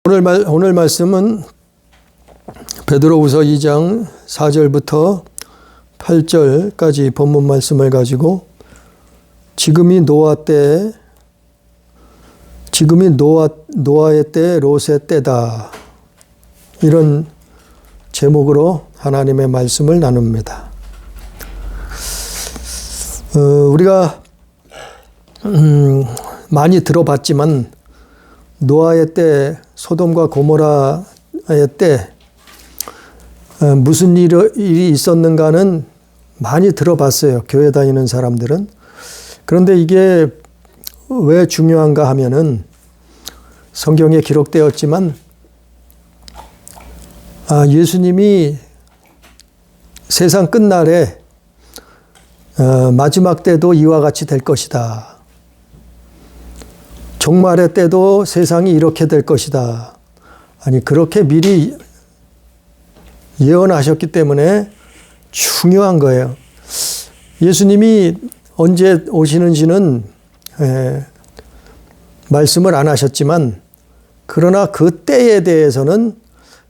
오늘 말씀은 베드로후서 2장 4절부터 8절까지 본문 말씀을 가지고 지금이 노아의 때 롯의 때다, 이런 제목으로 하나님의 말씀을 나눕니다. 우리가 많이 들어봤지만 노아의 때, 소돔과 고모라의 때 무슨 일이 있었는가는 많이 들어봤어요, 교회 다니는 사람들은. 그런데 이게 왜 중요한가 하면은 성경에 기록되었지만 예수님이 세상 끝날에 마지막 때도 이와 같이 될 것이다, 종말의 때도 세상이 이렇게 될 것이다, 아니 그렇게 미리 예언하셨기 때문에 중요한 거예요. 예수님이 언제 오시는지는 말씀을 안 하셨지만, 그러나 그 때에 대해서는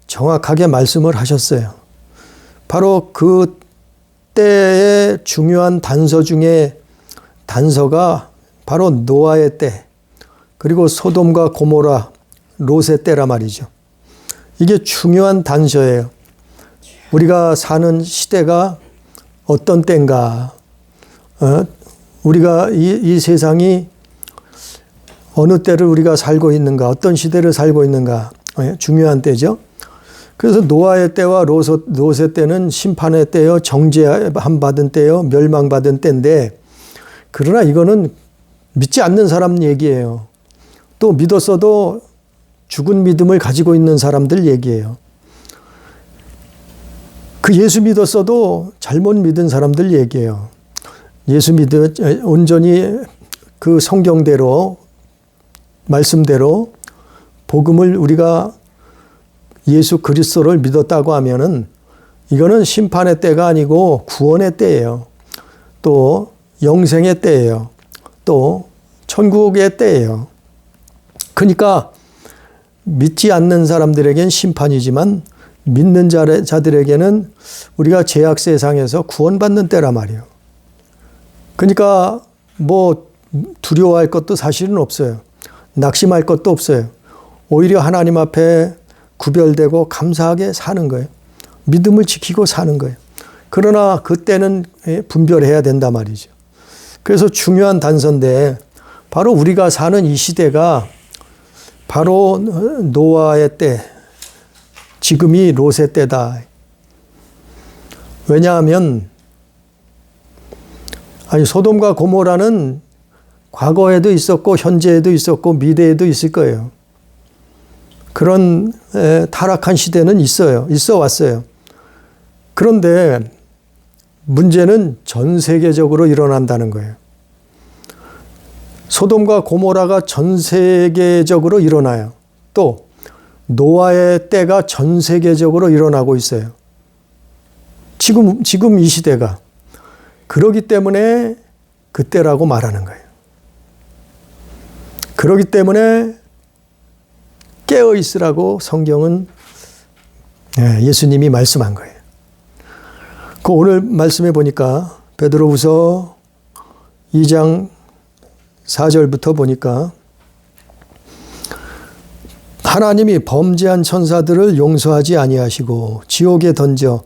정확하게 말씀을 하셨어요. 바로 그 때의 중요한 단서 중에 단서가 바로 노아의 때, 그리고 소돔과 고모라, 롯의 때라 말이죠. 이게 중요한 단서예요. 우리가 사는 시대가 어떤 때인가, 우리가 이 세상이 어느 때를 우리가 살고 있는가, 어떤 시대를 살고 있는가, 중요한 때죠. 그래서 노아의 때와 롯의 때는 심판의 때요, 정죄함 받은 때요, 멸망받은 때인데, 그러나 이거는 믿지 않는 사람 얘기예요. 또 믿었어도 죽은 믿음을 가지고 있는 사람들 얘기예요. 그 예수 믿었어도 잘못 믿은 사람들 얘기예요. 온전히 그 성경대로, 말씀대로 복음을 우리가 예수 그리스도를 믿었다고 하면은 이거는 심판의 때가 아니고 구원의 때예요. 또 영생의 때예요. 또 천국의 때예요. 그러니까 믿지 않는 사람들에겐 심판이지만 믿는 자들에게는 우리가 죄악 세상에서 구원받는 때라 말이에요. 그러니까 뭐 두려워할 것도 사실은 없어요. 낙심할 것도 없어요. 오히려 하나님 앞에 구별되고 감사하게 사는 거예요. 믿음을 지키고 사는 거예요. 그러나 그때는 분별해야 된단 말이죠. 그래서 중요한 단서인데, 바로 우리가 사는 이 시대가 바로 노아의 때, 지금이 롯의 때다. 왜냐하면 소돔과 고모라는 과거에도 있었고 현재에도 있었고 미래에도 있을 거예요. 그런 타락한 시대는 있어 왔어요. 그런데 문제는 전 세계적으로 일어난다는 거예요. 소돔과 고모라가 전 세계적으로 일어나요. 또 노아의 때가 전 세계적으로 일어나고 있어요. 지금 이 시대가. 그러기 때문에 그때라고 말하는 거예요. 그러기 때문에 깨어 있으라고 성경은 예수님이 말씀한 거예요. 그 오늘 말씀해 보니까 베드로후서 2장 4절부터 보니까 하나님이 범죄한 천사들을 용서하지 아니하시고 지옥에 던져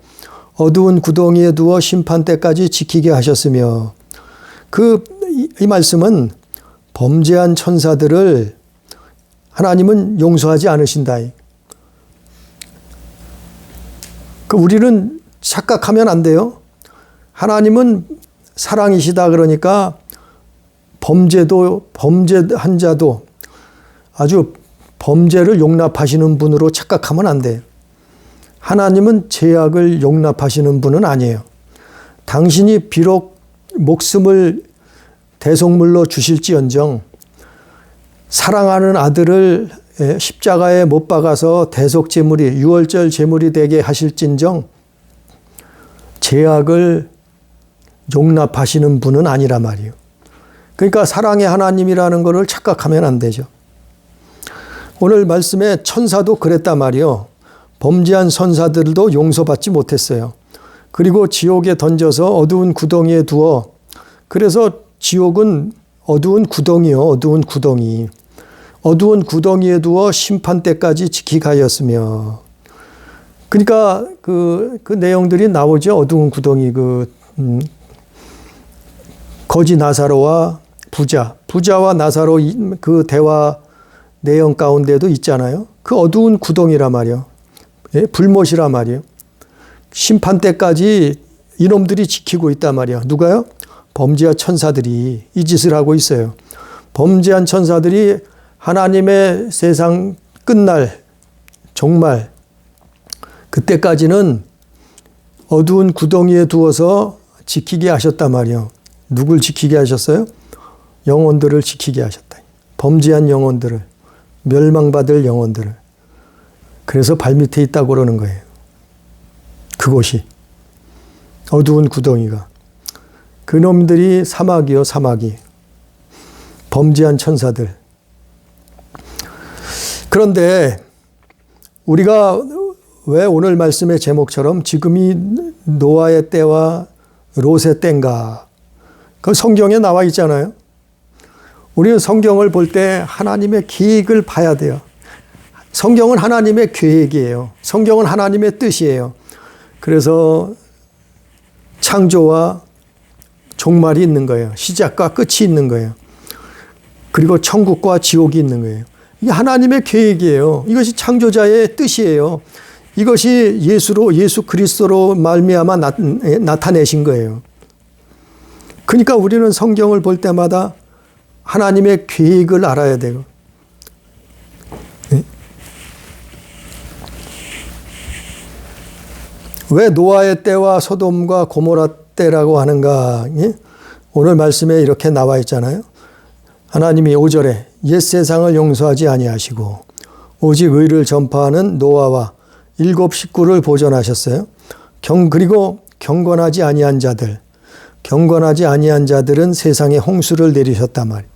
어두운 구덩이에 두어 심판 때까지 지키게 하셨으며, 이 말씀은 범죄한 천사들을 하나님은 용서하지 않으신다. 우리는 착각하면 안 돼요. 하나님은 사랑이시다 그러니까 범죄한 자도 아주 범죄를 용납하시는 분으로 착각하면 안 돼요. 하나님은 죄악을 용납하시는 분은 아니에요. 당신이 비록 목숨을 대속물로 주실지언정 사랑하는 아들을 십자가에 못 박아서 대속제물이, 유월절 제물이 되게 하실진정 죄악을 용납하시는 분은 아니란 말이에요. 그러니까 사랑의 하나님이라는 것을 착각하면 안 되죠. 오늘 말씀에 천사도 그랬단 말이요. 범죄한 선사들도 용서받지 못했어요. 그리고 지옥에 던져서 어두운 구덩이에 두어, 그래서 지옥은 어두운 구덩이요. 어두운 구덩이. 어두운 구덩이에 두어 심판 때까지 지키게 하였으며. 그러니까 그 내용들이 나오죠. 어두운 구덩이, 거지 나사로와 부자와 나사로 그 대화 내용 가운데도 있잖아요. 그 어두운 구덩이란 말이요. 예? 불못이란 말이요. 심판 때까지 이놈들이 지키고 있단 말이야. 누가요? 범죄한 천사들이 이 짓을 하고 있어요. 범죄한 천사들이 하나님의 세상 끝날 종말 그때까지는 어두운 구덩이에 두어서 지키게 하셨단 말이에요. 누굴 지키게 하셨어요? 영혼들을 지키게 하셨다. 범죄한 영혼들을, 멸망받을 영혼들을. 그래서 발밑에 있다고 그러는 거예요. 그곳이. 어두운 구덩이가. 그놈들이 사마귀요, 사마귀. 범죄한 천사들. 그런데 우리가 왜 오늘 말씀의 제목처럼 지금이 노아의 때와 롯의 때인가? 그 성경에 나와 있잖아요. 우리는 성경을 볼 때 하나님의 계획을 봐야 돼요. 성경은 하나님의 계획이에요. 성경은 하나님의 뜻이에요. 그래서 창조와 종말이 있는 거예요. 시작과 끝이 있는 거예요. 그리고 천국과 지옥이 있는 거예요. 이게 하나님의 계획이에요. 이것이 창조자의 뜻이에요. 이것이 예수 그리스도로 말미암아 나타내신 거예요. 그러니까 우리는 성경을 볼 때마다 하나님의 계획을 알아야 돼요. 왜 노아의 때와 소돔과 고모라 때라고 하는가? 오늘 말씀에 이렇게 나와 있잖아요. 하나님이 5절에 옛 세상을 용서하지 아니하시고 오직 의를 전파하는 노아와 7 식구를 보존하셨어요. 그리고 경건하지 아니한 자들은 세상에 홍수를 내리셨단 말이에요.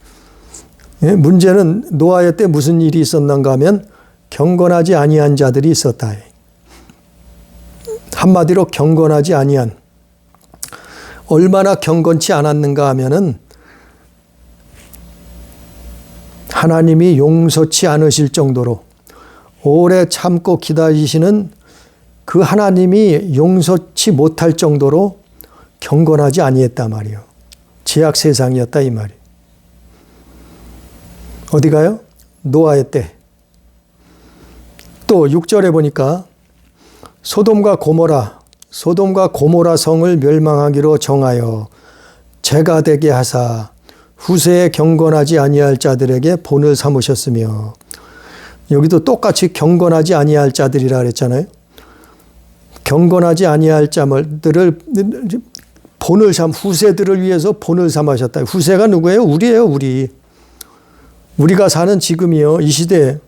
문제는 노아의 때 무슨 일이 있었는가 하면 경건하지 아니한 자들이 있었다. 한마디로 경건하지 아니한. 얼마나 경건치 않았는가 하면은 하나님이 용서치 않으실 정도로 오래 참고 기다리시는 그 하나님이 용서치 못할 정도로 경건하지 아니했단 말이에요. 죄악 세상이었다 이 말이에요. 어디 가요? 노아의 때. 또 6절에 보니까 소돔과 고모라 성을 멸망하기로 정하여 재가 되게 하사 후세에 경건하지 아니할 자들에게 본을 삼으셨으며, 여기도 똑같이 경건하지 아니할 자들이라 그랬잖아요. 경건하지 아니할 자들을 후세들을 위해서 본을 삼으셨다. 후세가 누구예요? 우리예요, 우리. 우리가 사는 지금이요, 이 시대에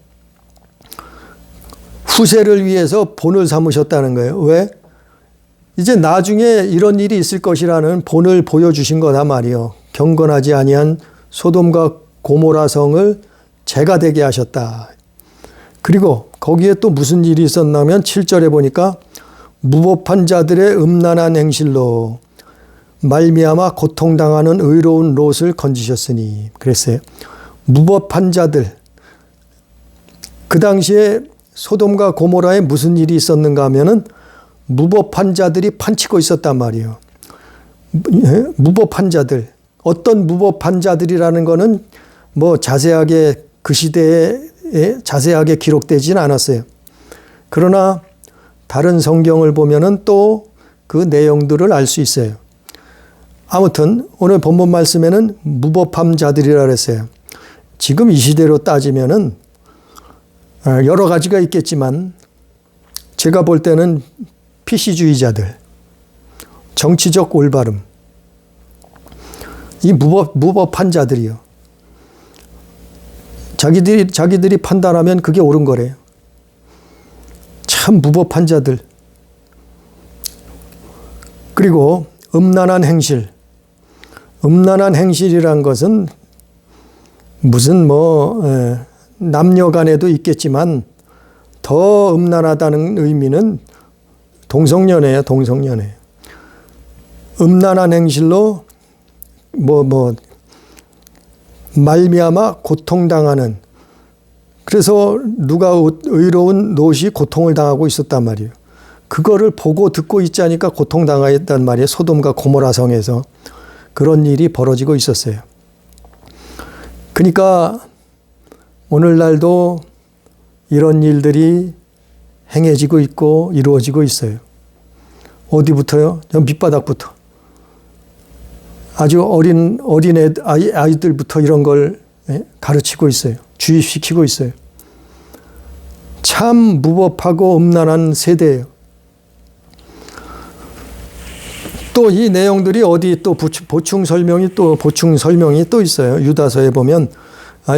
후세를 위해서 본을 삼으셨다는 거예요. 왜? 이제 나중에 이런 일이 있을 것이라는 본을 보여주신 거다 말이요. 경건하지 아니한 소돔과 고모라 성을 재가 되게 하셨다. 그리고 거기에 또 무슨 일이 있었냐면 7절에 보니까 무법한 자들의 음란한 행실로 말미암아 고통당하는 의로운 롯을 건지셨으니 그랬어요. 무법한 자들. 그 당시에 소돔과 고모라에 무슨 일이 있었는가 하면은 무법한 자들이 판치고 있었단 말이에요. 무법한 자들. 어떤 무법한 자들이라는 거는 뭐 자세하게 그 시대에 자세하게 기록되지는 않았어요. 그러나 다른 성경을 보면은 또 그 내용들을 알 수 있어요. 아무튼 오늘 본문 말씀에는 무법한 자들이라 그랬어요. 지금 이 시대로 따지면은 여러 가지가 있겠지만 제가 볼 때는 PC주의자들, 정치적 올바름, 이 무법한 자들이요. 자기들이 판단하면 그게 옳은 거래요. 참 무법한 자들. 그리고 음란한 행실. 음란한 행실이란 것은 무슨 남녀 간에도 있겠지만 더 음란하다는 의미는 동성연애예요. 동성연애. 음란한 행실로 말미암아 고통당하는, 그래서 누가 의로운 롯이 고통을 당하고 있었단 말이에요. 그거를 보고 듣고 있자니까 고통당했단 말이에요. 소돔과 고모라 성에서 그런 일이 벌어지고 있었어요. 그러니까 오늘날도 이런 일들이 행해지고 있고 이루어지고 있어요. 어디부터요? 밑바닥부터. 아주 어린 아이들부터 이런 걸 가르치고 있어요. 주입시키고 있어요. 참 무법하고 음란한 세대예요. 또 이 내용들이 어디 또 보충 설명이 또 있어요. 유다서에 보면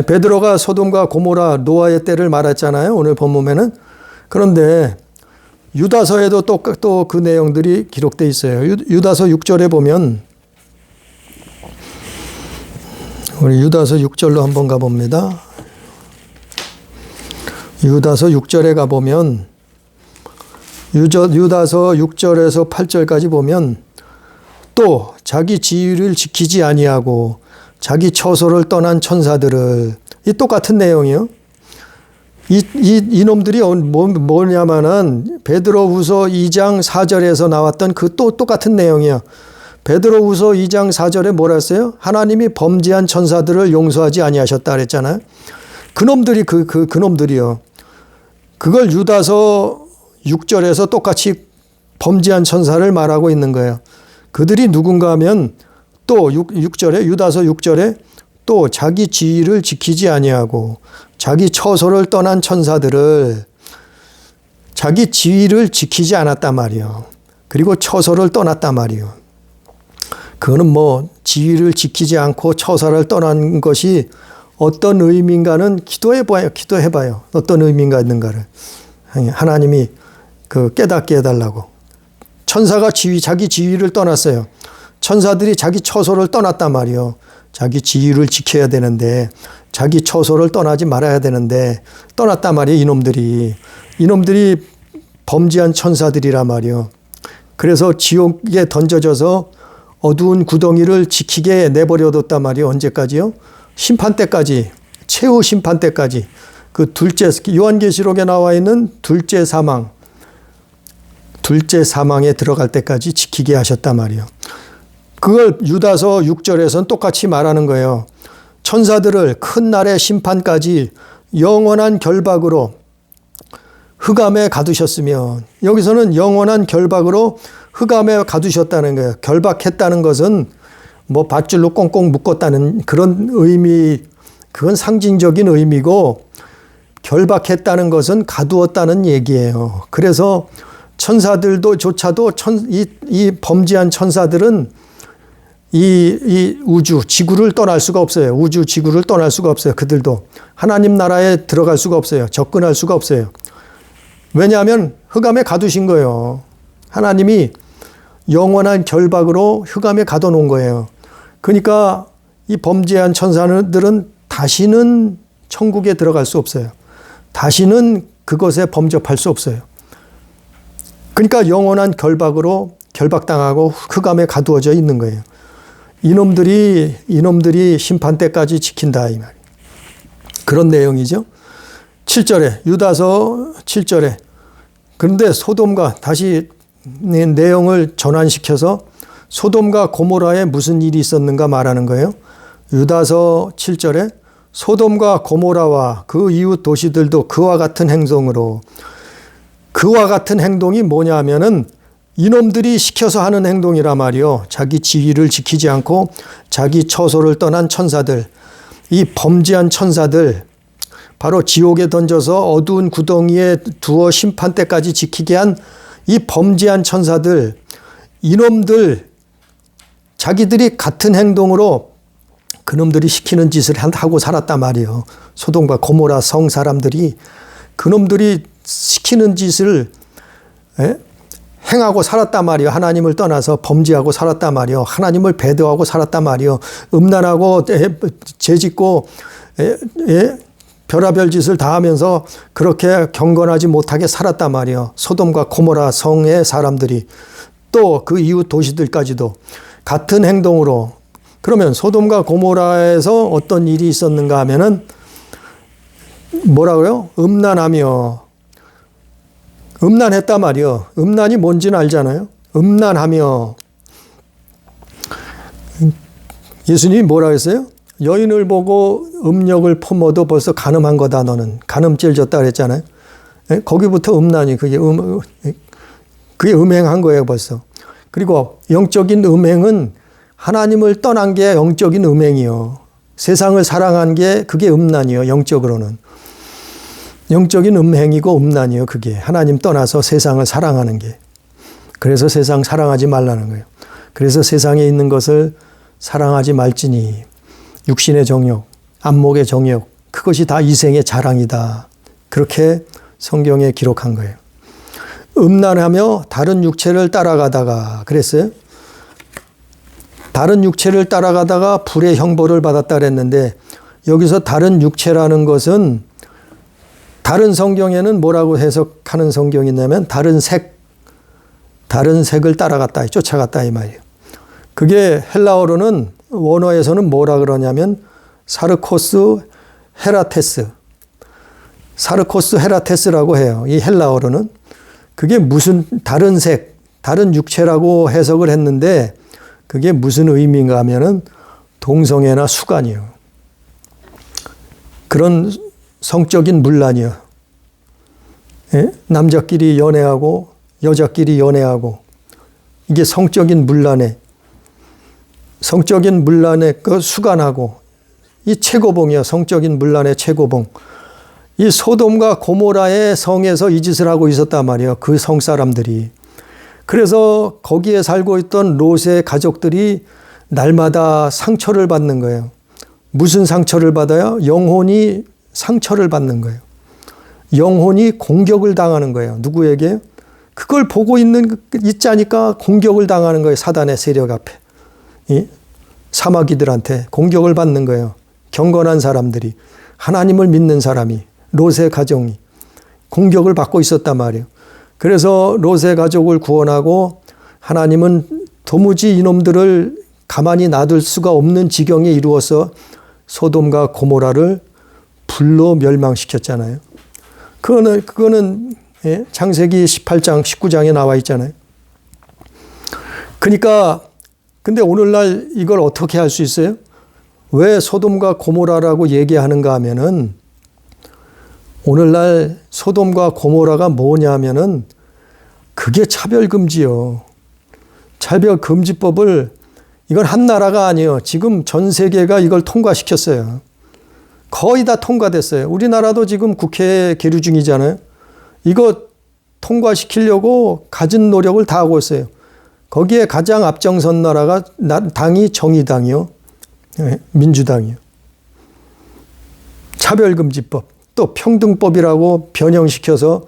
베드로가 소돔과 고모라 노아의 때를 말했잖아요. 오늘 본문에는. 그런데 유다서에도 또 그 내용들이 기록되어 있어요. 유다서 6절에 보면, 우리 유다서 6절로 한번 가봅니다. 유다서 6절에 가보면, 유다서 6절에서 8절까지 보면, 또 자기 지위를 지키지 아니하고 자기 처소를 떠난 천사들을, 이 똑같은 내용이요. 이놈들이 뭐냐면은 베드로후서 2장 4절에서 나왔던 그 또 똑같은 내용이에요. 베드로후서 2장 4절에 뭐라 했어요? 하나님이 범죄한 천사들을 용서하지 아니하셨다 그랬잖아요. 그놈들이 그놈들이요. 그걸 유다서 6절에서 똑같이 범죄한 천사를 말하고 있는 거예요. 그들이 누군가 하면 또 6절에 유다서 6절에 또 자기 지위를 지키지 아니하고 자기 처소를 떠난 천사들을, 자기 지위를 지키지 않았단 말이요. 그리고 처소를 떠났단 말이요. 그거는 지위를 지키지 않고 처사를 떠난 것이 어떤 의미인가는 기도해봐요. 어떤 의미가 있는가를. 하나님이 깨닫게 해달라고. 천사가 자기 지위를 떠났어요. 천사들이 자기 처소를 떠났단 말이요. 자기 지위를 지켜야 되는데, 자기 처소를 떠나지 말아야 되는데 떠났단 말이에요. 이놈들이 범죄한 천사들이란 말이요. 그래서 지옥에 던져져서 어두운 구덩이를 지키게 내버려뒀단 말이에요. 언제까지요? 심판 때까지, 최후 심판 때까지. 그 둘째, 요한계시록에 나와 있는 둘째 사망에 들어갈 때까지 지키게 하셨단 말이에요. 그걸 유다서 6절에서는 똑같이 말하는 거예요. 천사들을 큰 날의 심판까지 영원한 결박으로 흑암에 가두셨으면, 여기서는 영원한 결박으로 흑암에 가두셨다는 거예요. 결박했다는 것은 밧줄로 꽁꽁 묶었다는 그런 의미, 그건 상징적인 의미고, 결박했다는 것은 가두었다는 얘기예요. 그래서 천사들조차도 이 범죄한 천사들은 이 우주, 지구를 떠날 수가 없어요. 우주, 지구를 떠날 수가 없어요. 그들도 하나님 나라에 들어갈 수가 없어요. 접근할 수가 없어요. 왜냐하면 흑암에 가두신 거예요. 하나님이 영원한 결박으로 흑암에 가둬놓은 거예요. 그러니까 이 범죄한 천사들은 다시는 천국에 들어갈 수 없어요. 다시는 그것에 범접할 수 없어요. 그러니까 영원한 결박으로 결박당하고 흑암에 가두어져 있는 거예요. 이놈들이 심판 때까지 지킨다 이 말이에요. 그런 내용이죠. 7절에, 유다서 7절에. 그런데 소돔과, 다시 내용을 전환시켜서 소돔과 고모라에 무슨 일이 있었는가 말하는 거예요. 유다서 7절에 소돔과 고모라와 그 이웃 도시들도 그와 같은 행동으로, 그와 같은 행동이 뭐냐 하면은 이놈들이 시켜서 하는 행동이라 말이요. 자기 지위를 지키지 않고 자기 처소를 떠난 천사들, 이 범죄한 천사들, 바로 지옥에 던져서 어두운 구덩이에 두어 심판 때까지 지키게 한 이 범죄한 천사들, 이놈들, 자기들이 같은 행동으로 그놈들이 시키는 짓을 하고 살았단 말이에요. 소돔과 고모라 성 사람들이 그놈들이 시키는 짓을 행하고 살았단 말이에요. 하나님을 떠나서 범죄하고 살았단 말이에요. 하나님을 배도하고 살았단 말이에요. 음란하고 죄짓고 별의별 짓을 다 하면서 그렇게 경건하지 못하게 살았단 말이에요. 소돔과 고모라 성의 사람들이 또 그 이웃 도시들까지도 같은 행동으로. 그러면 소돔과 고모라에서 어떤 일이 있었는가 하면은 뭐라고요? 음란했단 말이요. 음란이 뭔지는 알잖아요. 음란하며. 예수님이 뭐라고 했어요? 여인을 보고 음욕을 품어도 벌써 간음한 거다 너는. 간음죄를 졌다 그랬잖아요. 거기부터 음란이 그게 음행한 거예요 벌써. 그리고 영적인 음행은 하나님을 떠난 게 영적인 음행이요. 세상을 사랑한 게 그게 음란이요. 영적으로는. 영적인 음행이고 음란이요. 그게 하나님 떠나서 세상을 사랑하는 게. 그래서 세상 사랑하지 말라는 거예요. 그래서 세상에 있는 것을 사랑하지 말지니 육신의 정욕, 안목의 정욕, 그것이 다 이생의 자랑이다. 그렇게 성경에 기록한 거예요. 음란하며 다른 육체를 따라가다가 그랬어요. 다른 육체를 따라가다가 불의 형벌을 받았다 그랬는데 여기서 다른 육체라는 것은 다른 성경에는 뭐라고 해석하는 성경이 있냐면 다른 색을 따라갔다, 쫓아갔다 이 말이에요. 그게 헬라어로는 원어에서는 뭐라 그러냐면 사르코스 헤라테스라고 해요. 이 헬라어로는. 그게 무슨 다른 색, 다른 육체라고 해석을 했는데 그게 무슨 의미인가 하면은 동성애나 수간이요. 그런 성적인 문란이요. 예? 남자끼리 연애하고 여자끼리 연애하고 이게 성적인 문란에 그 수간하고 이 최고봉이요. 성적인 문란의 최고봉. 이 소돔과 고모라의 성에서 이 짓을 하고 있었단 말이에요. 그 성 사람들이. 그래서 거기에 살고 있던 롯의 가족들이 날마다 상처를 받는 거예요. 무슨 상처를 받아요? 영혼이 상처를 받는 거예요. 영혼이 공격을 당하는 거예요. 누구에게? 그걸 보고 있자니까 공격을 당하는 거예요. 사단의 세력 앞에. 이 사마귀들한테 공격을 받는 거예요. 경건한 사람들이, 하나님을 믿는 사람이, 롯의 가정이 공격을 받고 있었단 말이에요. 그래서 롯의 가족을 구원하고 하나님은 도무지 이놈들을 가만히 놔둘 수가 없는 지경에 이루어서 소돔과 고모라를 불로 멸망시켰잖아요. 그거는 창세기 18장, 19장에 나와 있잖아요. 그러니까 근데 오늘날 이걸 어떻게 할 수 있어요? 왜 소돔과 고모라라고 얘기하는가 하면은 오늘날 소돔과 고모라가 뭐냐면은 그게 차별금지요. 차별금지법을 이건 한 나라가 아니에요. 지금 전 세계가 이걸 통과시켰어요. 거의 다 통과됐어요. 우리나라도 지금 국회에 계류 중이잖아요. 이거 통과시키려고 갖은 노력을 다 하고 있어요. 거기에 가장 앞장선 나라가 당이 정의당이요. 민주당이요. 차별금지법. 또 평등법이라고 변형시켜서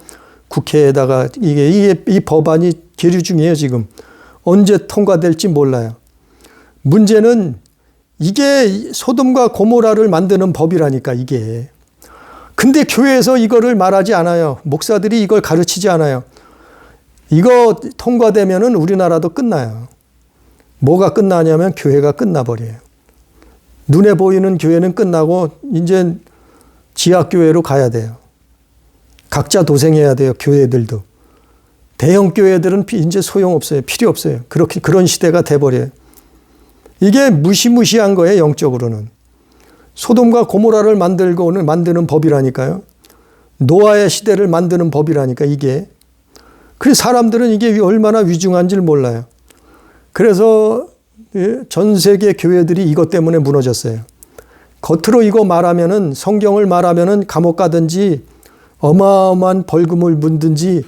국회에다가 이 법안이 계류 중이에요, 지금. 언제 통과될지 몰라요. 문제는 이게 소돔과 고모라를 만드는 법이라니까, 이게. 근데 교회에서 이거를 말하지 않아요. 목사들이 이걸 가르치지 않아요. 이거 통과되면은 우리나라도 끝나요. 뭐가 끝나냐면 교회가 끝나버려요. 눈에 보이는 교회는 끝나고 이제 지하교회로 가야 돼요. 각자 도생해야 돼요. 교회들도. 대형 교회들은 이제 소용없어요. 필요 없어요. 그런 시대가 돼버려요. 이게 무시무시한 거예요. 영적으로는. 소돔과 고모라를 만드는 법이라니까요. 노아의 시대를 만드는 법이라니까 이게. 그래서 사람들은 이게 얼마나 위중한지를 몰라요. 그래서 전 세계 교회들이 이것 때문에 무너졌어요. 겉으로 이거 말하면은 성경을 말하면은 감옥 가든지 어마어마한 벌금을 물든지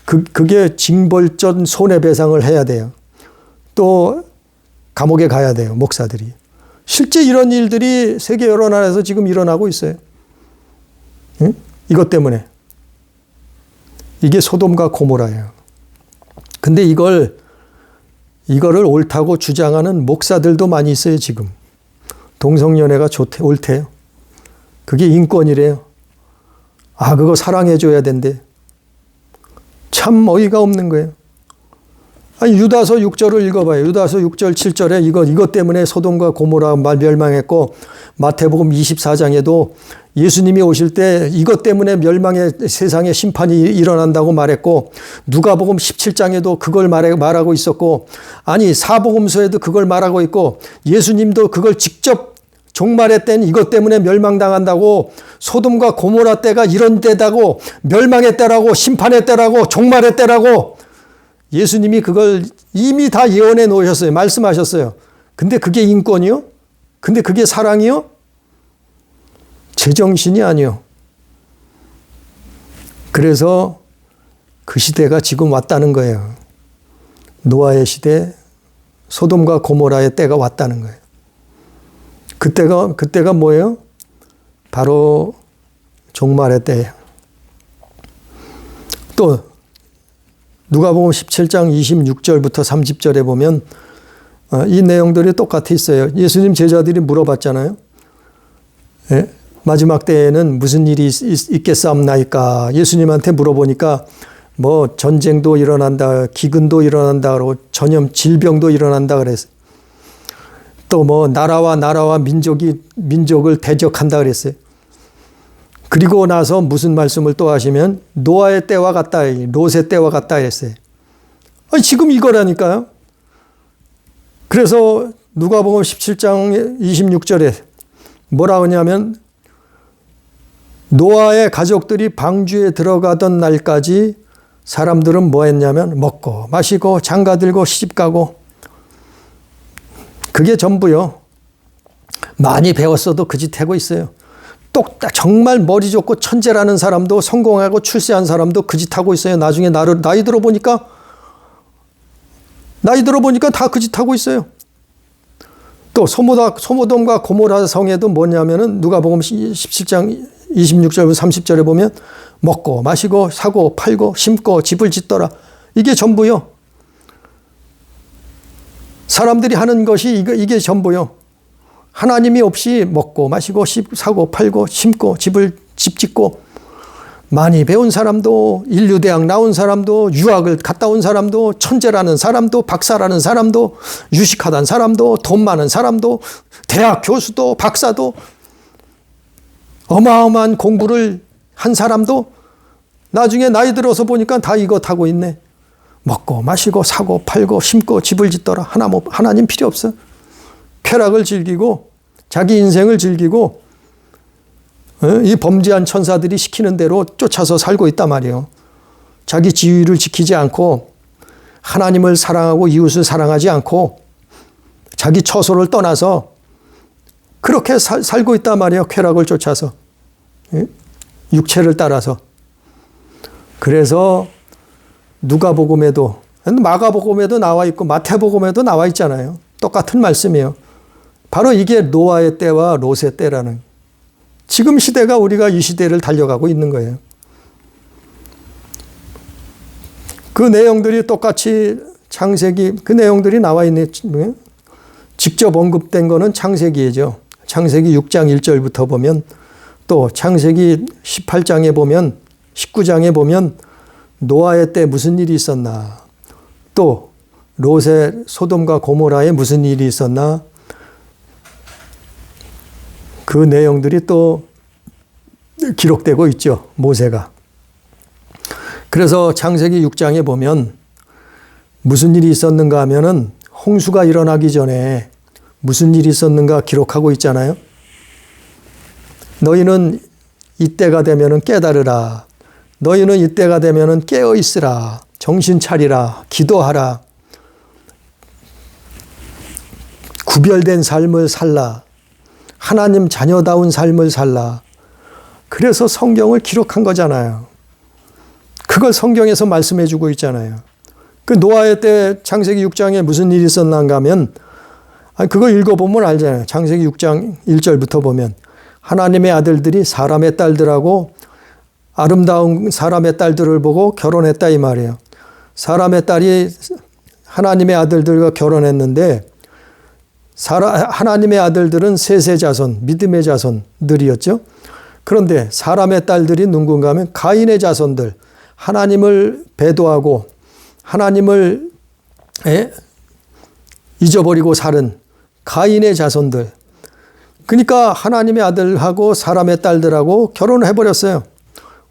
그게 징벌적 손해배상을 해야 돼요. 또 감옥에 가야 돼요. 목사들이. 실제 이런 일들이 세계 여러 나라에서 지금 일어나고 있어요. 응? 이것 때문에. 이게 소돔과 고모라예요. 근데 이거를 옳다고 주장하는 목사들도 많이 있어요, 지금. 동성연애가 옳대요. 그게 인권이래요. 아, 그거 사랑해줘야 된대. 참 어이가 없는 거예요. 아니, 유다서 6절을 읽어봐요. 유다서 6절, 7절에 이것 때문에 소돔과 고모라 멸망했고, 마태복음 24장에도 예수님이 오실 때 이것 때문에 멸망의 세상에 심판이 일어난다고 말했고, 누가복음 17장에도 그걸 말하고 있었고, 아니, 사복음서에도 그걸 말하고 있고, 예수님도 그걸 직접 종말의 때는 이것 때문에 멸망당한다고, 소돔과 고모라 때가 이런 때다고, 멸망의 때라고, 심판의 때라고, 종말의 때라고, 예수님이 그걸 이미 다 예언해 놓으셨어요. 말씀하셨어요. 근데 그게 인권이요? 근데 그게 사랑이요? 제정신이 아니요. 그래서 그 시대가 지금 왔다는 거예요. 노아의 시대, 소돔과 고모라의 때가 왔다는 거예요. 그때가 뭐예요? 바로 종말의 때예요. 또 누가복음 17장 26절부터 30절에 보면 이 내용들이 똑같이 있어요. 예수님 제자들이 물어봤잖아요. 예? 마지막 때에는 무슨 일이 있겠사옵나이까? 예수님한테 물어보니까 뭐 전쟁도 일어난다, 기근도 일어난다, 그러고 전염 질병도 일어난다 그랬어요. 또 뭐 나라와 민족을 대적한다 그랬어요. 그리고 나서 무슨 말씀을 또 하시면 노아의 때와 같다, 롯의 때와 같다 했어요. 아니, 지금 이거라니까요. 그래서 누가복음 17장 26절에 뭐라 하냐면 노아의 가족들이 방주에 들어가던 날까지 사람들은 뭐 했냐면 먹고 마시고 장가들고 시집가고, 그게 전부요. 많이 배웠어도 그 짓 하고 있어요. 정말 머리 좋고 천재라는 사람도, 성공하고 출세한 사람도 그 짓 하고 있어요. 나중에 나이 들어보니까 다 그 짓 하고 있어요. 또 소모돔과 고모라 성에도 뭐냐면은 누가복음 17장 26절부터 30절에 보면 먹고 마시고 사고 팔고 심고 집을 짓더라. 이게 전부요. 사람들이 하는 것이 이게 전부요. 하나님이 없이 먹고 마시고 사고 팔고 심고 집 짓고, 많이 배운 사람도, 인류대학 나온 사람도, 유학을 갔다 온 사람도, 천재라는 사람도, 박사라는 사람도, 유식하다는 사람도, 돈 많은 사람도, 대학 교수도, 박사도, 어마어마한 공부를 한 사람도 나중에 나이 들어서 보니까 다 이거 타고 있네. 먹고 마시고 사고 팔고 심고 집을 짓더라. 하나님 필요 없어. 쾌락을 즐기고 자기 인생을 즐기고 이 범죄한 천사들이 시키는 대로 쫓아서 살고 있단 말이에요. 자기 지위를 지키지 않고 하나님을 사랑하고 이웃을 사랑하지 않고 자기 처소를 떠나서 그렇게 살고 있단 말이에요. 쾌락을 쫓아서. 육체를 따라서. 그래서 누가복음에도, 마가복음에도 나와 있고 마태복음에도 나와 있잖아요. 똑같은 말씀이에요. 바로 이게 노아의 때와 롯의 때라는, 지금 시대가 우리가 이 시대를 달려가고 있는 거예요. 그 내용들이 똑같이 창세기, 그 내용들이 나와 있는, 직접 언급된 거는 창세기죠. 창세기 6장 1절부터 보면, 또 창세기 18장에 보면, 19장에 보면 노아의 때 무슨 일이 있었나, 또 롯의 소돔과 고모라에 무슨 일이 있었나, 그 내용들이 또 기록되고 있죠. 모세가. 그래서 창세기 6장에 보면 무슨 일이 있었는가 하면은 홍수가 일어나기 전에 무슨 일이 있었는가 기록하고 있잖아요. 너희는 이때가 되면은 깨달으라. 너희는 이때가 되면은 깨어 있으라. 정신 차리라. 기도하라. 구별된 삶을 살라. 하나님 자녀다운 삶을 살라. 그래서 성경을 기록한 거잖아요. 그걸 성경에서 말씀해 주고 있잖아요. 그 노아의 때 창세기 6장에 무슨 일이 있었는가 하면, 그거 읽어보면 알잖아요. 창세기 6장 1절부터 보면 하나님의 아들들이 사람의 딸들하고 아름다운 사람의 딸들을 보고 결혼했다 이 말이에요. 사람의 딸이 하나님의 아들들과 결혼했는데 하나님의 아들들은 셋의 자손, 믿음의 자손들이었죠. 그런데 사람의 딸들이 누군가 하면 가인의 자손들, 하나님을 배도하고 하나님을 잊어버리고 사는 가인의 자손들. 그러니까 하나님의 아들하고 사람의 딸들하고 결혼을 해버렸어요.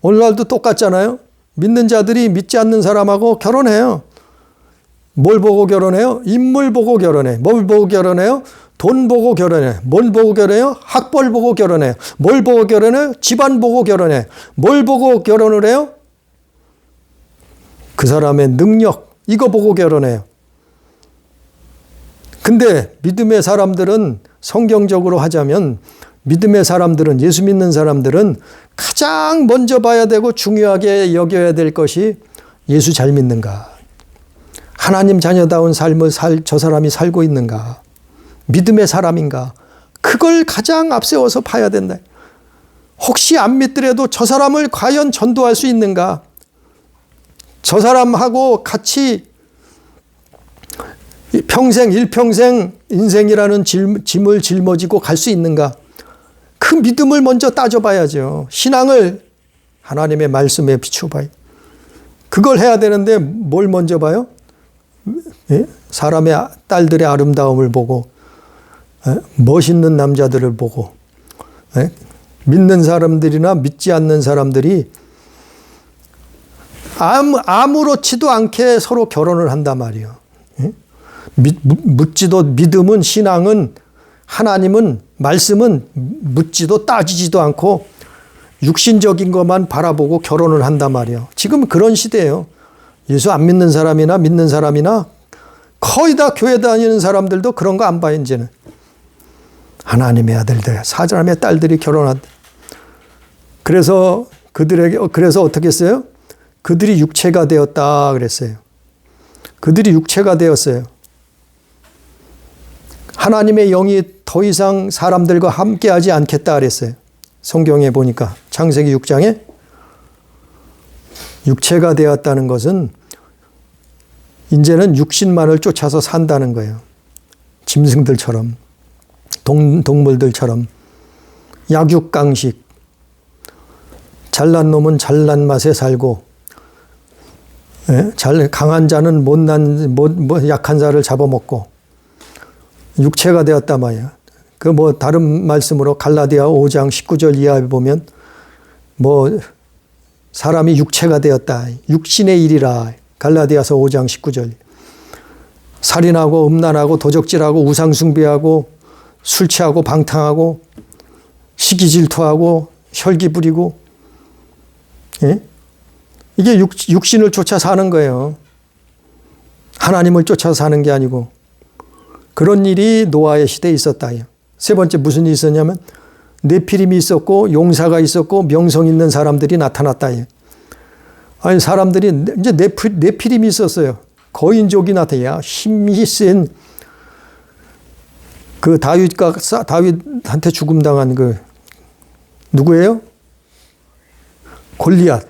오늘날도 똑같잖아요. 믿는 자들이 믿지 않는 사람하고 결혼해요. 뭘 보고 결혼해요? 인물 보고 결혼해. 뭘 보고 결혼해요? 돈 보고 결혼해. 뭘 보고 결혼해요? 학벌 보고 결혼해. 뭘 보고 결혼해요? 집안 보고 결혼해. 뭘 보고 결혼을 해요? 그 사람의 능력, 이거 보고 결혼해요. 근데 믿음의 사람들은, 성경적으로 하자면 믿음의 사람들은, 예수 믿는 사람들은 가장 먼저 봐야 되고 중요하게 여겨야 될 것이 예수 잘 믿는가? 하나님 자녀다운 삶을 저 사람이 살고 있는가? 믿음의 사람인가? 그걸 가장 앞세워서 봐야 된다. 혹시 안 믿더라도 저 사람을 과연 전도할 수 있는가? 저 사람하고 같이 일평생 인생이라는 짐을 짊어지고 갈 수 있는가? 그 믿음을 먼저 따져봐야죠. 신앙을 하나님의 말씀에 비춰봐요. 그걸 해야 되는데 뭘 먼저 봐요? 사람의 딸들의 아름다움을 보고, 멋있는 남자들을 보고, 믿는 사람들이나 믿지 않는 사람들이 아무렇지도 않게 서로 결혼을 한단 말이에요. 믿음은, 신앙은, 하나님은, 말씀은 묻지도 따지지도 않고 육신적인 것만 바라보고 결혼을 한단 말이에요. 지금 그런 시대예요. 예수 안 믿는 사람이나 믿는 사람이나 거의 다 교회 다니는 사람들도 그런 거 안 봐요, 이제는. 하나님의 아들들, 사람의 딸들이 결혼한다. 그래서 어떻게 했어요? 그들이 육체가 되었다 그랬어요. 그들이 육체가 되었어요. 하나님의 영이 더 이상 사람들과 함께하지 않겠다 그랬어요. 성경에 보니까 창세기 6장에 육체가 되었다는 것은 이제는 육신만을 쫓아서 산다는 거예요. 짐승들처럼, 동물들처럼, 약육강식, 잘난 놈은 잘난 맛에 살고, 강한 자는 약한 자를 잡아먹고, 육체가 되었단 말이에요. 다른 말씀으로 갈라디아 5장 19절 이하에 보면, 사람이 육체가 되었다. 육신의 일이라. 갈라디아서 5장 19절. 살인하고 음란하고 도적질하고 우상숭배하고 술 취하고 방탕하고 시기질투하고 혈기 부리고, 이게 육신을 쫓아 사는 거예요. 하나님을 쫓아 사는 게 아니고. 그런 일이 노아의 시대에 있었다. 세 번째 무슨 일이 있었냐면 네피림이 있었고 용사가 있었고 명성 있는 사람들이 나타났다. 아니, 사람들이 이제 네피림이 있었어요. 거인족이 나타나야 힘이 센 그 다윗한테 죽음 당한 그 누구예요? 골리앗.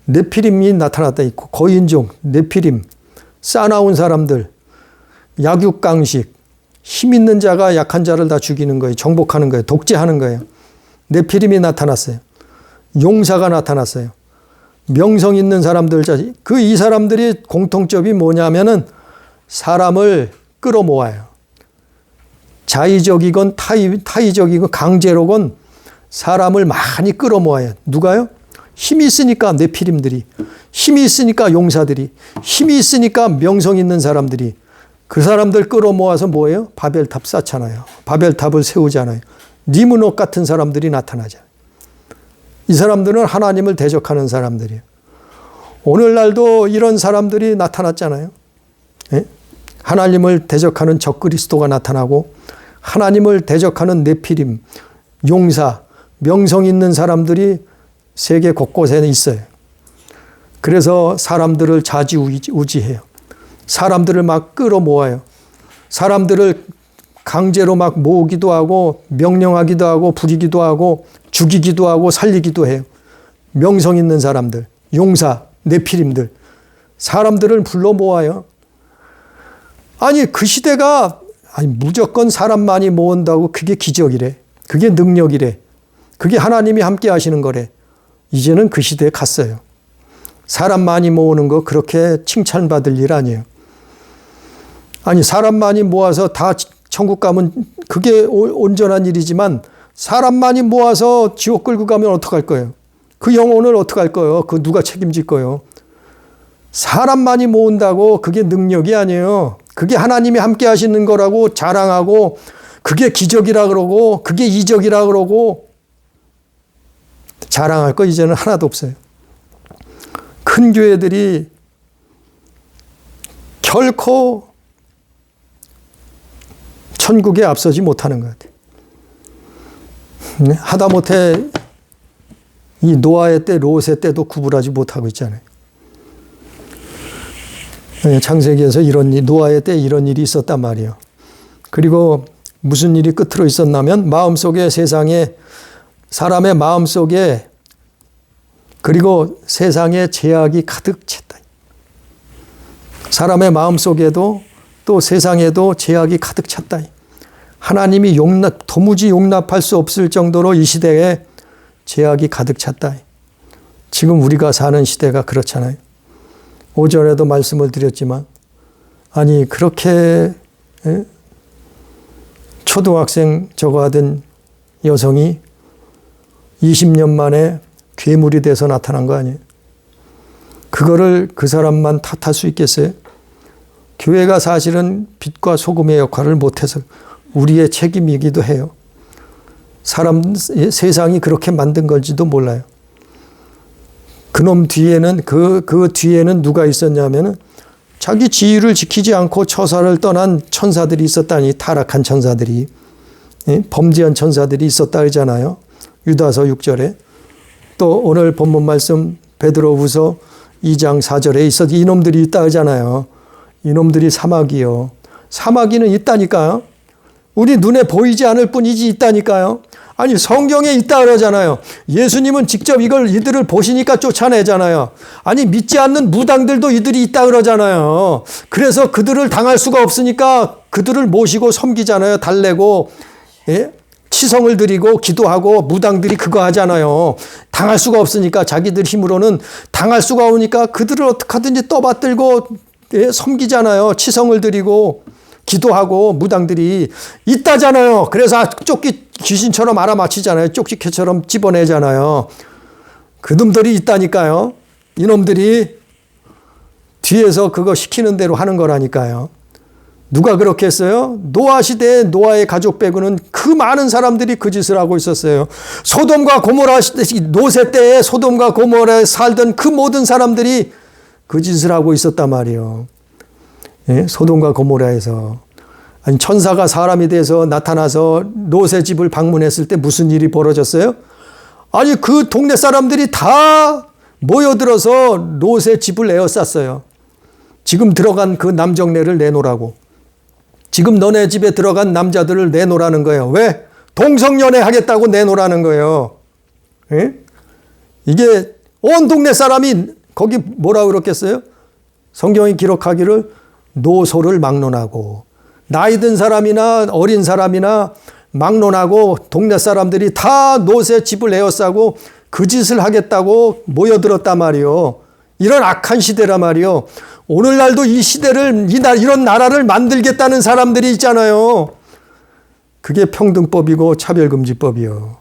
네피림이 나타났다. 거인족, 네피림, 싸나운 사람들, 약육강식, 힘 있는 자가 약한 자를 다 죽이는 거예요. 정복하는 거예요. 독재하는 거예요. 네피림이 나타났어요. 용사가 나타났어요. 명성 있는 사람들, 이 사람들이 공통점이 뭐냐면은 사람을 끌어모아요. 자의적이건 타의적이건 강제로건 사람을 많이 끌어모아요. 누가요? 힘이 있으니까 네피림들이, 힘이 있으니까 용사들이, 힘이 있으니까 명성 있는 사람들이, 그 사람들 끌어모아서 뭐예요? 바벨탑 쌓잖아요. 바벨탑을 세우잖아요. 니므롯 같은 사람들이 나타나잖아요. 이 사람들은 하나님을 대적하는 사람들이에요. 오늘날도 이런 사람들이 나타났잖아요. 하나님을 대적하는 적그리스도가 나타나고 하나님을 대적하는 네피림, 용사, 명성 있는 사람들이 세계 곳곳에 있어요. 그래서 사람들을 좌지우지해요. 사람들을 막 끌어모아요. 사람들을 강제로 막 모으기도 하고 명령하기도 하고 부리기도 하고 죽이기도 하고 살리기도 해요. 명성 있는 사람들, 용사, 네피림들, 사람들을 불러 모아요. 아니, 그 시대가 아니, 무조건 사람 많이 모은다고 그게 기적이래. 그게 능력이래. 그게 하나님이 함께 하시는 거래. 이제는 그 시대에 갔어요. 사람 많이 모으는 거 그렇게 칭찬받을 일 아니에요. 아니, 사람 많이 모아서 다 천국 가면 그게 온전한 일이지만 사람 많이 모아서 지옥 끌고 가면 어떡할 거예요? 그 영혼을 어떡할 거예요? 그 누가 책임질 거예요? 사람 많이 모은다고 그게 능력이 아니에요. 그게 하나님이 함께 하시는 거라고 자랑하고 그게 기적이라 그러고 그게 이적이라 그러고 자랑할 거 이제는 하나도 없어요. 큰 교회들이 결코 천국에 앞서지 못하는 것 같아요. 하다못해 이 노아의 때, 롯의 때도 구분하지 못하고 있잖아요. 창세기에서 노아의 때 이런 일이 있었단 말이에요. 그리고 무슨 일이 끝으로 있었냐면 마음속에 세상에 사람의 마음속에 그리고 세상에 제약이 가득 찼다. 사람의 마음속에도 또 세상에도 제약이 가득 찼다. 하나님이 도무지 용납할 수 없을 정도로 이 시대에 제약이 가득 찼다. 지금 우리가 사는 시대가 그렇잖아요. 오전에도 말씀을 드렸지만 아니 그렇게 초등학생 저거 하던 여성이 20년 만에 괴물이 돼서 나타난 거 아니에요. 그거를 그 사람만 탓할 수 있겠어요? 교회가 사실은 빛과 소금의 역할을 못해서 우리의 책임이기도 해요. 세상이 그렇게 만든 건지도 몰라요. 그놈 뒤에는 그 뒤에는 누가 있었냐면은 자기 지위를 지키지 않고 처사를 떠난 천사들이 있었다니, 타락한 천사들이, 범죄한 천사들이 있었다 그러잖아요. 유다서 6절에. 또 오늘 본문 말씀 베드로후서 2장 4절에 있어도 이놈들이 있다 그러잖아요. 이놈들이 사마귀요. 사마귀는 있다니까요. 우리 눈에 보이지 않을 뿐이지 있다니까요. 아니 성경에 있다 그러잖아요. 예수님은 직접 이들을 보시니까 쫓아내잖아요. 아니 믿지 않는 무당들도 이들이 있다 그러잖아요. 그래서 그들을 당할 수가 없으니까 그들을 모시고 섬기잖아요. 달래고 치성을 드리고 기도하고 무당들이 그거 하잖아요. 당할 수가 없으니까 자기들 힘으로는 당할 수가 없으니까 그들을 어떻게 하든지 떠받들고 섬기잖아요. 치성을 드리고 기도하고 무당들이 있다잖아요. 그래서 귀신처럼 알아맞히잖아요. 쪽지캐처럼 집어내잖아요. 그놈들이 있다니까요. 이놈들이 뒤에서 그거 시키는 대로 하는 거라니까요. 누가 그렇게 했어요? 노아 시대에 노아의 가족 빼고는 그 많은 사람들이 그 짓을 하고 있었어요. 소돔과 고모라 노세 때에 소돔과 고모라에 살던 그 모든 사람들이 그 짓을 하고 있었단 말이에요. 소돔과 고모라에서. 아니 천사가 사람이 돼서 나타나서 롯의 집을 방문했을 때 무슨 일이 벌어졌어요? 아니 그 동네 사람들이 다 모여들어서 롯의 집을 에워쌌어요. 지금 들어간 그 남정네를 내놓으라고. 지금 너네 집에 들어간 남자들을 내놓으라는 거예요. 왜? 동성연애 하겠다고 내놓으라는 거예요. 이게 온 동네 사람이 거기 뭐라고 그랬겠어요? 성경이 기록하기를 노소를 막론하고 나이 든 사람이나 어린 사람이나 막론하고 동네 사람들이 다 롯의 집을 에워싸고 그 짓을 하겠다고 모여들었단 말이요. 이런 악한 시대란 말이요. 오늘날도 이 시대를 이런 나라를 만들겠다는 사람들이 있잖아요. 그게 평등법이고 차별금지법이요.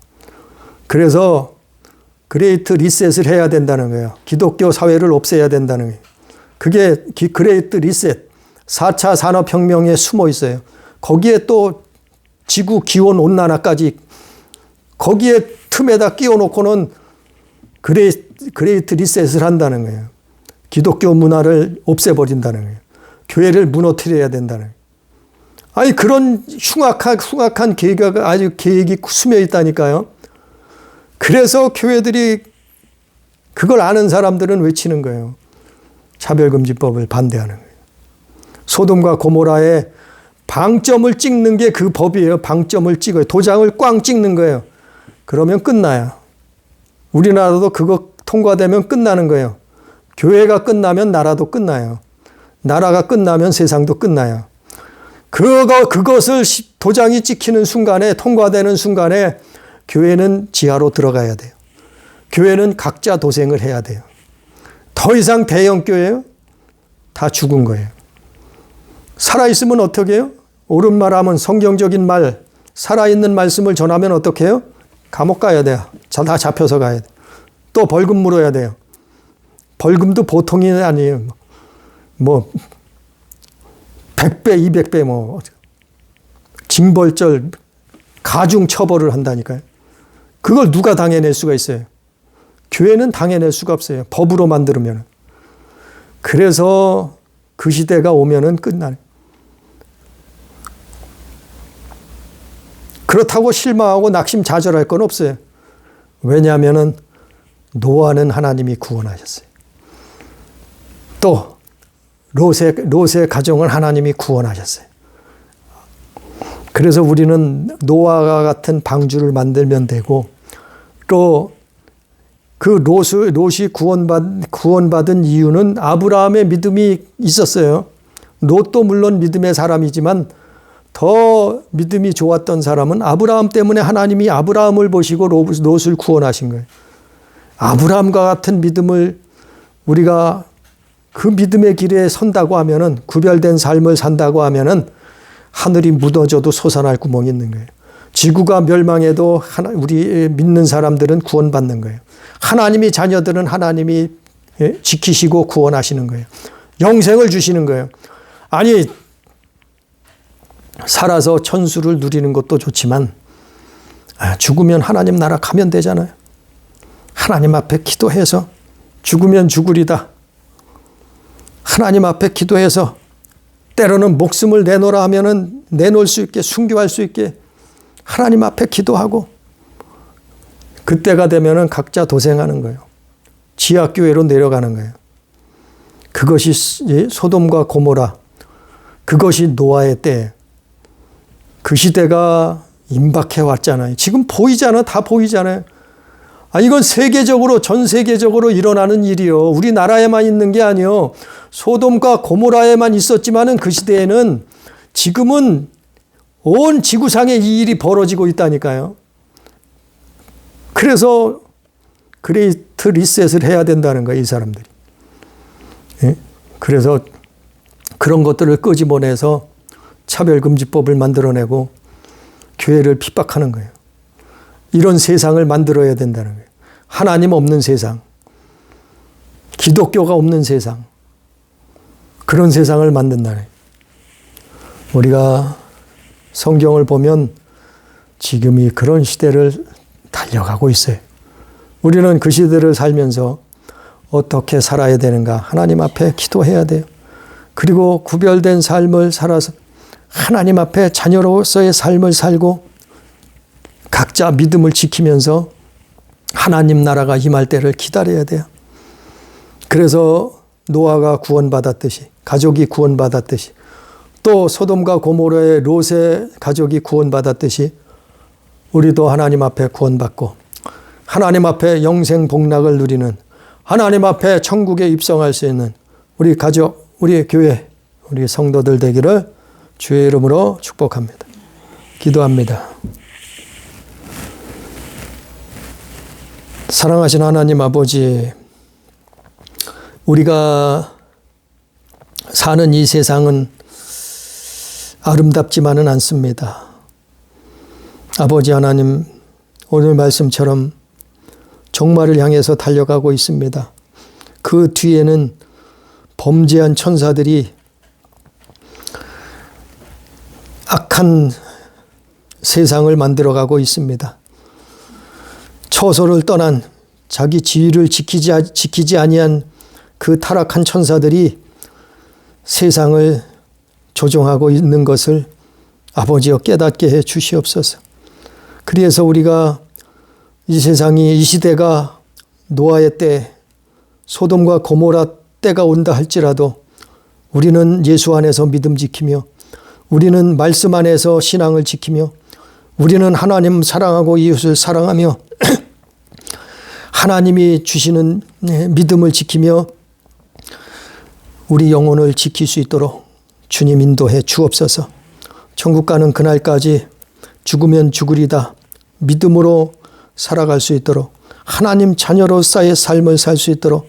그래서 그레이트 리셋을 해야 된다는 거예요. 기독교 사회를 없애야 된다는 거예요. 그게 그레이트 리셋. 4차 산업혁명에 숨어 있어요. 거기에 또 지구 기온 온난화까지 거기에 틈에다 끼워놓고는 그레이트 리셋을 한다는 거예요. 기독교 문화를 없애버린다는 거예요. 교회를 무너뜨려야 된다는 거예요. 아니 그런 흉악한 계획이 숨어 있다니까요. 그래서 교회들이 그걸 아는 사람들은 외치는 거예요. 차별금지법을 반대하는 거예요. 소돔과 고모라에 방점을 찍는 게 그 법이에요. 방점을 찍어요. 도장을 꽝 찍는 거예요. 그러면 끝나요. 우리나라도 그거 통과되면 끝나는 거예요. 교회가 끝나면 나라도 끝나요. 나라가 끝나면 세상도 끝나요. 그것을 도장이 찍히는 순간에, 통과되는 순간에 교회는 지하로 들어가야 돼요. 교회는 각자 도생을 해야 돼요. 더 이상 대형교회요? 다 죽은 거예요. 살아있으면 어떻게 해요? 옳은 말 하면, 성경적인 말, 살아있는 말씀을 전하면 어떻게 해요? 감옥 가야 돼요. 다 잡혀서 가야 돼요. 또 벌금 물어야 돼요. 벌금도 보통이 아니에요. 뭐 100배, 200배 뭐 징벌절, 가중 처벌을 한다니까요. 그걸 누가 당해낼 수가 있어요? 교회는 당해낼 수가 없어요. 법으로 만들면. 그래서 그 시대가 오면은 끝나요. 그렇다고 실망하고 낙심자절할 건 없어요. 왜냐하면은 노아는 하나님이 구원하셨어요. 또 롯의 가정을 하나님이 구원하셨어요. 그래서 우리는 노아와 같은 방주를 만들면 되고, 또 그 롯이 구원받은 이유는 아브라함의 믿음이 있었어요. 롯도 물론 믿음의 사람이지만 더 믿음이 좋았던 사람은 아브라함 때문에 하나님이 아브라함을 보시고 롯을 구원하신 거예요. 아브라함과 같은 믿음을 우리가 그 믿음의 길에 선다고 하면은, 구별된 삶을 산다고 하면은 하늘이 무너져도 솟아날 구멍이 있는 거예요. 지구가 멸망해도 우리 믿는 사람들은 구원받는 거예요. 하나님이 자녀들은 하나님이 지키시고 구원하시는 거예요. 영생을 주시는 거예요. 아니, 살아서 천수를 누리는 것도 좋지만 죽으면 하나님 나라 가면 되잖아요. 하나님 앞에 기도해서 죽으면 죽으리다. 하나님 앞에 기도해서 때로는 목숨을 내놓으라 하면은 내놓을 수 있게, 순교할 수 있게 하나님 앞에 기도하고, 그때가 되면은 각자 도생하는 거예요. 지하교회로 내려가는 거예요. 그것이 소돔과 고모라, 그것이 노아의 때, 그 시대가 임박해 왔잖아요. 지금 보이잖아요. 다 보이잖아요. 이건 세계적으로, 전 세계적으로 일어나는 일이요. 우리나라에만 있는 게 아니요. 소돔과 고모라에만 있었지만은 그 시대에는 지금은 온 지구상에 이 일이 벌어지고 있다니까요. 그래서 그레이트 리셋을 해야 된다는 거예요, 이 사람들이. 예? 그래서 그런 것들을 끄집어내서 차별금지법을 만들어내고 교회를 핍박하는 거예요. 이런 세상을 만들어야 된다는 거예요. 하나님 없는 세상, 기독교가 없는 세상, 그런 세상을 만든다는 거예요. 우리가 성경을 보면 지금이 그런 시대를 달려가고 있어요. 우리는 그 시대를 살면서 어떻게 살아야 되는가? 하나님 앞에 기도해야 돼요. 그리고 구별된 삶을 살아서 하나님 앞에 자녀로서의 삶을 살고 각자 믿음을 지키면서 하나님 나라가 임할 때를 기다려야 돼요. 그래서 노아가 구원받았듯이, 가족이 구원받았듯이, 또 소돔과 고모라의 롯의 가족이 구원받았듯이 우리도 하나님 앞에 구원받고 하나님 앞에 영생 복락을 누리는, 하나님 앞에 천국에 입성할 수 있는 우리 가족, 우리 교회, 우리 성도들 되기를 주의 이름으로 축복합니다. 기도합니다. 사랑하신 하나님 아버지, 우리가 사는 이 세상은 아름답지만은 않습니다. 아버지 하나님, 오늘 말씀처럼 종말을 향해서 달려가고 있습니다. 그 뒤에는 범죄한 천사들이 악한 세상을 만들어가고 있습니다. 처소를 떠난, 자기 지위를 지키지 아니한 그 타락한 천사들이 세상을 조종하고 있는 것을 아버지여 깨닫게 해 주시옵소서. 그래서 우리가 이 세상이, 이 시대가 노아의 때, 소돔과 고모라 때가 온다 할지라도 우리는 예수 안에서 믿음 지키며, 우리는 말씀 안에서 신앙을 지키며, 우리는 하나님 사랑하고 이웃을 사랑하며 하나님이 주시는 믿음을 지키며 우리 영혼을 지킬 수 있도록 주님 인도해 주옵소서. 천국 가는 그날까지 죽으면 죽으리다 믿음으로 살아갈 수 있도록 하나님 자녀로서의 삶을 살 수 있도록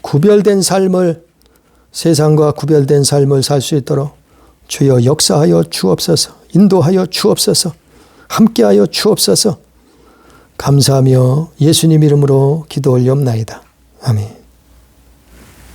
구별된 삶을 세상과 구별된 삶을 살 수 있도록 주여 역사하여 주옵소서 인도하여 주옵소서 함께하여 주옵소서 감사하며 예수님 이름으로 기도 올리옵나이다. 아멘.